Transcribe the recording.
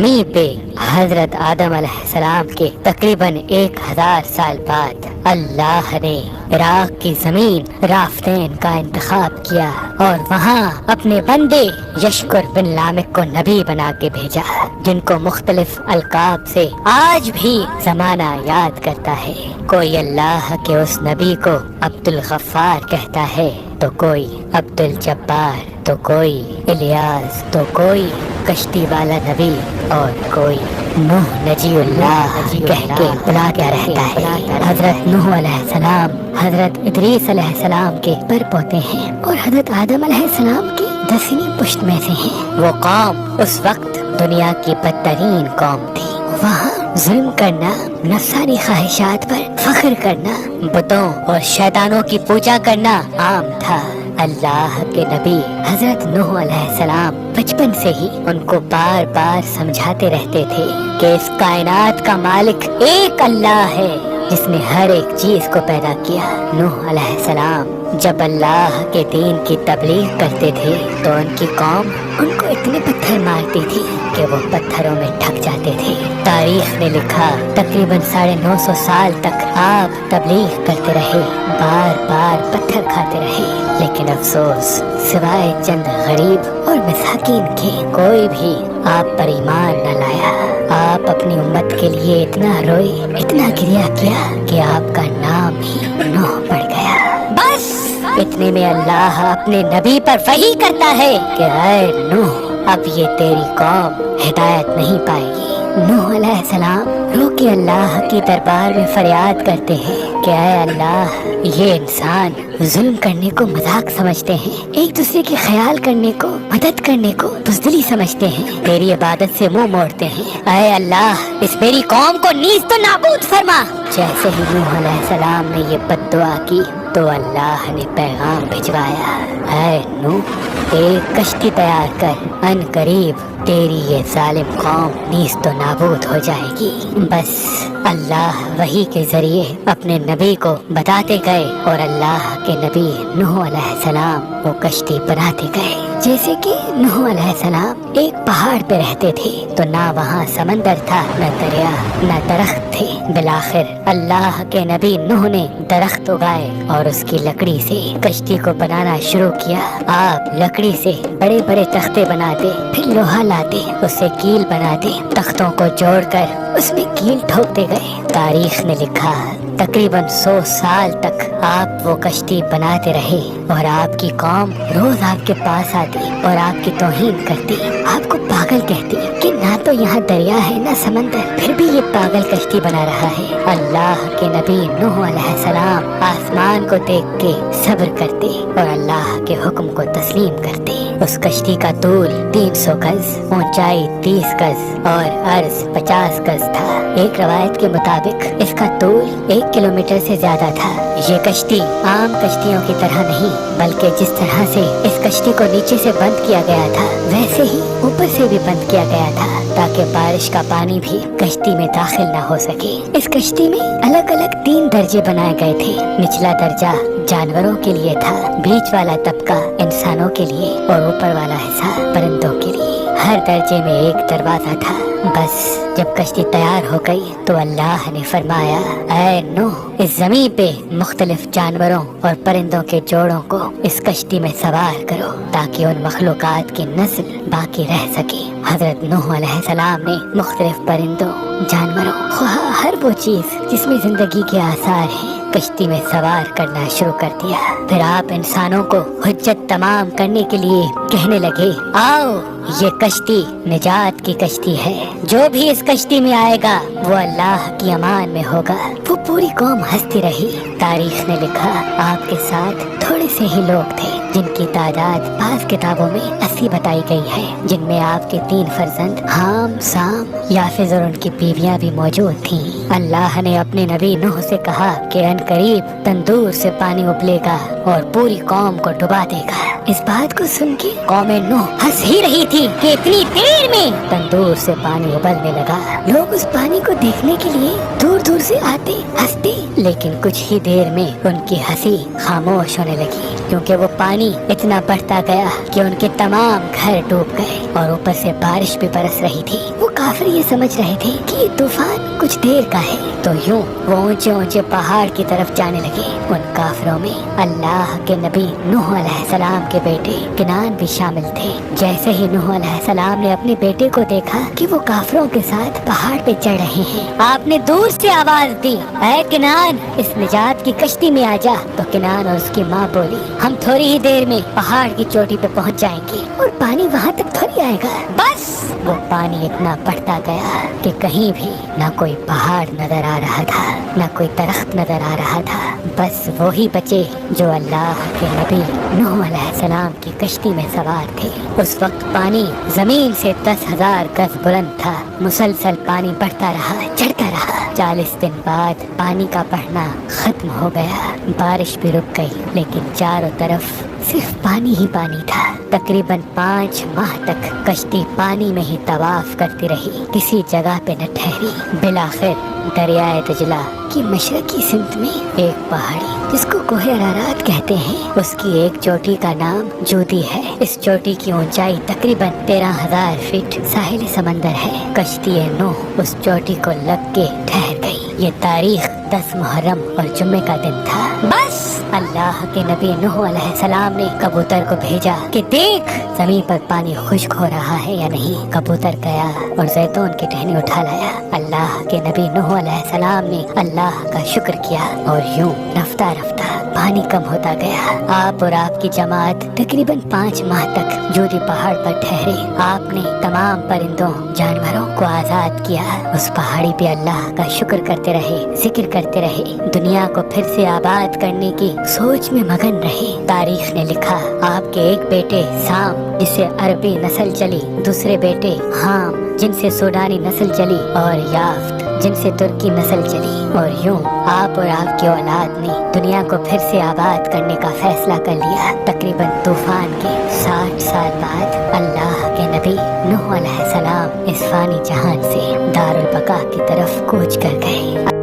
زمین پہ حضرت آدم علیہ السلام کے تقریباً 1000 سال بعد اللہ نے عراق کی زمین رافتین کا انتخاب کیا اور وہاں اپنے بندے یشکر بن لامک کو نبی بنا کے بھیجا، جن کو مختلف القاب سے آج بھی زمانہ یاد کرتا ہے۔ کوئی اللہ کے اس نبی کو عبد الغفار کہتا ہے، تو کوئی عبد الجبار، تو کوئی الیاس، تو کوئی کشتی والا نبی، اور کوئی نوح نجی اللہ کہہ کے بلاتا رہتا ہے۔ حضرت نوح علیہ السلام حضرت ادریس علیہ السلام کے پر پوتے ہیں اور حضرت آدم علیہ السلام کی 10ویں پشت میں سے ہیں۔ وہ قوم اس وقت دنیا کی بدترین قوم تھی۔ وہاں ظلم کرنا، نفسانی خواہشات پر فخر کرنا، بتوں اور شیطانوں کی پوجا کرنا عام تھا۔ اللہ کے نبی حضرت نوح علیہ السلام بچپن سے ہی ان کو بار بار سمجھاتے رہتے تھے کہ اس کائنات کا مالک ایک اللہ ہے جس نے ہر ایک چیز کو پیدا کیا۔ نوح علیہ السلام جب اللہ کے دین کی تبلیغ کرتے تھے تو ان کی قوم ان کو اتنے پتھر مارتی تھی کہ وہ پتھروں میں ڈھک جاتے تھے۔ تاریخ نے لکھا تقریباً 950 سال تک آپ تبلیغ کرتے رہے، بار بار پتھر کھاتے رہے، لیکن افسوس سوائے چند غریب اور مساکین کے کوئی بھی آپ پر ایمان نہ لایا۔ آپ اپنی امت کے لیے اتنا روئے، اتنا گریہ کیا کہ آپ کا نام ہی نوح پڑ گیا۔ بس اتنے میں اللہ اپنے نبی پر وحی کرتا ہے کہ اے نوح، اب یہ تیری قوم ہدایت نہیں پائے گی۔ نوح علیہ السلام رو کے اللہ کی دربار میں فریاد کرتے ہیں کہ اے اللہ، یہ انسان ظلم کرنے کو مذاق سمجھتے ہیں، ایک دوسرے کے خیال کرنے کو، مدد کرنے کو بزدلی سمجھتے ہیں، تیری عبادت سے منہ موڑتے ہیں۔ اے اللہ، اس میری قوم کو نیز تو نابود فرما۔ جیسے ہی نوح علیہ السلام نے یہ بد دعا کی تو اللہ نے پیغام بھجوایا، اے نوح، ایک کشتی تیار کر، ان قریب تیری یہ ظالم قوم نیز تو نابود ہو جائے گی۔ بس اللہ وحی کے ذریعے اپنے نبی کو بتاتے گئے اور اللہ کے نبی نوح علیہ السلام وہ کشتی بناتے گئے۔ جیسے کہ نوح علیہ السلام ایک پہاڑ پہ رہتے تھے تو نہ وہاں سمندر تھا، نہ دریا، نہ درخت تھے۔ بالآخر اللہ کے نبی نوح نے درخت اگائے اور اس کی لکڑی سے کشتی کو بنانا شروع کیا۔ آپ لکڑی سے بڑے بڑے تختے بناتے، پھر لوہا لاتے، اس سے کیل بناتے، تختوں کو جوڑ کر اس میں کیل ٹھوکتے گئے۔ تاریخ نے لکھا تقریباً 100 سال تک آپ وہ کشتی بناتے رہے اور آپ کی قوم روز آپ کے پاس آتی اور آپ کی توہین کرتی، آپ کو پاگل کہتی کہ نہ تو یہاں دریا ہے نہ سمندر، پھر بھی یہ پاگل کشتی بنا رہا ہے۔ اللہ کے نبی نوح علیہ السلام آسمان کو دیکھ کے صبر کرتے اور اللہ کے حکم کو تسلیم کرتے۔ اس کشتی کا طول 300 گز، اونچائی 30 گز اور عرض 50 گز تھا۔ ایک روایت کے مطابق اس کا طول 1 کلومیٹر سے زیادہ تھا۔ یہ کشتی عام کشتیوں کی طرح نہیں، بلکہ جس طرح سے اس کشتی کو نیچے سے بند کیا گیا تھا ویسے ہی اوپر سے بھی بند کیا گیا تھا تاکہ بارش کا پانی بھی کشتی میں داخل نہ ہو سکے۔ اس کشتی میں الگ الگ 3 درجے بنائے گئے تھے۔ نچلا درجہ جانوروں کے لیے تھا، بیچ والا طبقہ انسانوں کے لیے اور اوپر والا حصہ پرندوں کے لیے۔ ہر درجے میں ایک دروازہ تھا۔ بس جب کشتی تیار ہو گئی تو اللہ نے فرمایا، اے نوح، اس زمین پہ مختلف جانوروں اور پرندوں کے جوڑوں کو اس کشتی میں سوار کرو تاکہ ان مخلوقات کی نسل باقی رہ سکے۔ حضرت نوح علیہ السلام نے مختلف پرندوں، جانوروں، خواہ ہر وہ چیز جس میں زندگی کے آثار ہیں، کشتی میں سوار کرنا شروع کر دیا۔ پھر آپ انسانوں کو حجت تمام کرنے کے لیے کہنے لگے، آؤ، یہ کشتی نجات کی کشتی ہے، جو بھی اس کشتی میں آئے گا وہ اللہ کی امان میں ہوگا۔ وہ پوری قوم ہنستی رہی۔ تاریخ نے لکھا آپ کے ساتھ تھوڑے سے ہی لوگ تھے جن کی تعداد بعض کتابوں میں 80 بتائی گئی ہے، جن میں آپ کے 3 فرزند حام، سام، یافز اور ان کی بیویاں بھی موجود تھیں۔ اللہ نے اپنے نبی نوح سے کہا کہ ان قریب تندور سے پانی ابلے گا اور پوری قوم کو ڈبا دے گا۔ اس بات کو سن کے قوم نوح ہنس ہی رہی تھی کہ اتنی دیر میں تندور سے پانی ابلنے لگا۔ لوگ اس پانی کو دیکھنے کے لیے دور دور سے آتے، ہنستے، لیکن کچھ ہی دیر میں ان کی ہنسی خاموش ہونے لگی کیونکہ وہ پانی اتنا بڑھتا گیا کہ ان کے تمام گھر ڈوب گئے اور اوپر سے بارش بھی برس رہی تھی۔ وہ کافر یہ سمجھ رہے تھے کہ یہ طوفان کچھ دیر کا ہے، تو یوں وہ اونچے اونچے پہاڑ کی طرف جانے لگے۔ ان کافروں میں اللہ کے نبی نوح علیہ السلام کے بیٹے کنعان بھی شامل تھے۔ جیسے ہی نوح علیہ السلام نے اپنے بیٹے کو دیکھا کہ وہ کافروں کے ساتھ پہاڑ پہ چڑھ رہے ہیں، آپ نے دور سے آواز دی، اے کنعان، اس نجات کی کشتی میں آ جا۔ تو کنعان اور اس کی ماں بولی، ہم تھوڑی ہی دیر میں پہاڑ کی چوٹی پہ پہنچ جائیں گے اور پانی وہاں تک تھوڑی آئے گا۔ بس وہ پانی اتنا بڑھتا گیا کہ کہیں بھی نہ کوئی پہاڑ نظر آ رہا تھا، نہ کوئی درخت نظر آ رہا تھا، بس وہی بچے جو اللہ کے نبی نوح علیہ السلام کی کشتی میں سوار تھے۔ اس وقت پانی زمین سے 10,000 گز بلند تھا، مسلسل پانی بڑھتا رہا، چڑھتا رہا۔ 40 دن بعد پانی کا بڑھنا ختم ہو گیا، بارش بھی رک گئی، لیکن چاروں طرف صرف پانی ہی پانی تھا۔ تقریباً 5 ماہ تک کشتی پانی میں ہی طواف کرتی رہی، کسی جگہ پہ نہ ٹھہری۔ بالآخر دریائے دجلہ کی مشرقی سمت میں ایک پہاڑی جس کو کوہ ارارات کہتے ہیں، اس کی ایک چوٹی کا نام جودی ہے۔ اس چوٹی کی اونچائی تقریباً 13,000 فٹ ساحل سمندر ہے۔ کشتی نوح اس چوٹی کو لگ کے ٹھہر گئی۔ یہ تاریخ 10 محرم اور جمعے کا دن تھا۔ بس اللہ کے نبی نوح علیہ السلام نے کبوتر کو بھیجا کہ دیکھ زمین پر پانی خشک ہو رہا ہے یا نہیں۔ کبوتر گیا اور زیتون کی ٹہنی اٹھا لایا۔ اللہ کے نبی نوح علیہ السلام نے اللہ کا شکر کیا اور یوں رفتہ رفتہ پانی کم ہوتا گیا۔ آپ اور آپ کی جماعت تقریباً 5 ماہ تک جودی پہاڑ پر ٹھہرے۔ آپ نے تمام پرندوں جانوروں کو آزاد کیا۔ اس پہاڑی پہ اللہ کا شکر کرتے رہے، ذکر کرتے رہے، دنیا کو پھر سے آباد کرنے کی سوچ میں مگن رہے۔ تاریخ نے لکھا آپ کے ایک بیٹے سام جس سے عربی نسل چلی، دوسرے بیٹے حام جن سے سوڈانی نسل چلی، اور یافت جن سے ترکی نسل چلی، اور یوں آپ اور آپ کی اولاد نے دنیا کو پھر سے آباد کرنے کا فیصلہ کر لیا۔ تقریباً طوفان کے 60 سال بعد اللہ کے نبی نوح علیہ السلام اس فانی جہان سے دار البقا کی طرف کوچ کر گئے۔